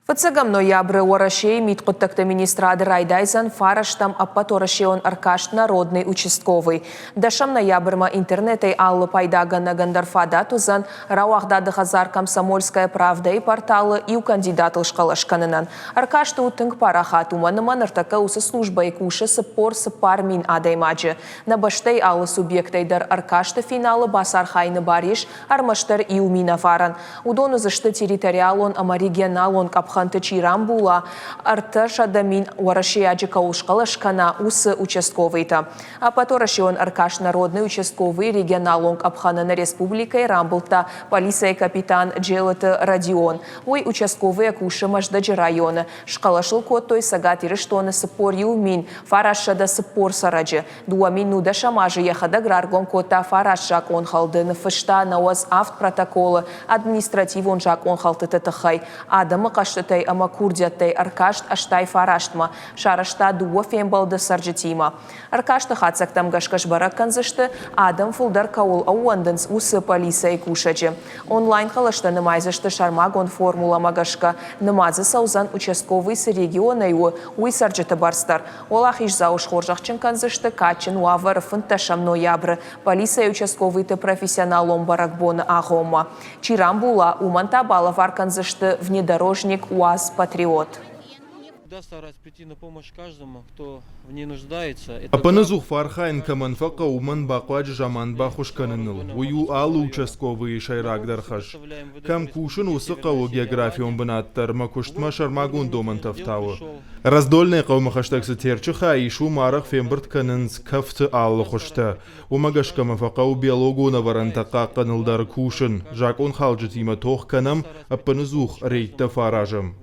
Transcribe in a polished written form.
Фацагам ноябры Уарашей миткоттакта министрады Райдайзан фараштам аппаторашеон аркашт народный участковый. Дашам ноябрьма интернетой аллы пайдага на гандарфада тузан рауахдады хазар комсомольская правда и порталы и у кандидатыл шкалашканынан. Аркашты утынг параха туманыман артака усы служба и куши сыппор сыппар мин адаймаджи. На баштей аллы субъектайдар аркашты финалы басар хайны бариш армаштар и умина фаран. Удону зашты территориалон амаригионалон капхан Чирам була арташа дамин Уарашеяджи каушкалашкана усы участковый-то. А поторашион аркаш народный участковый регионалонг Абханана республикой рамбулта полиция капитан Джелата Радион. Ой участковый куша маждаджи района. Шкалашыл коттой сагати рештоны сыпор юмин фарашада сыпор сараджи. Дуамин нуда шамажи яхада граргон кота фараша конхалдын фышта науаз авт протоколы административон жак онхалты тытыхай. Адамы кашты ама курдяттай аркашт аштай фараштма, шарашта дуа фембалды сарджетима. Аркашты хацактам гашкаш баракканзышты, адам фулдар каул ауандынс усы полиция кушачы. Онлайн халашты нымайзышты шармагон формула магашка, нымазы саузан участковый с региона его уй сарджеты барстар. Олах иш зауш хоржахчын канзышты качын уавар фынташам ноябры, полиция участковый-ты профессионалом баракбона агома. Чирамбула умантабалов арканзышты внедорожник УАЗ-патриот. Стараюсь прийти на помощь каждому, кто в ней нуждается. Апаназух фархайн каманфака уман баквач жаман бахушканыныл. Ую алу участковый шайрак дархаш. Кам кушын усыкау географион бынаттар макуштма шармагун доман тафтавы. Раздольный қаумахаштаксы терчиха ишу марах фембрт канынс кафты аллы хушта. Умагашка мафакау биологу наварантака канылдар кушын. Жак он халджетима тох канам апаназух рейтта фаражам.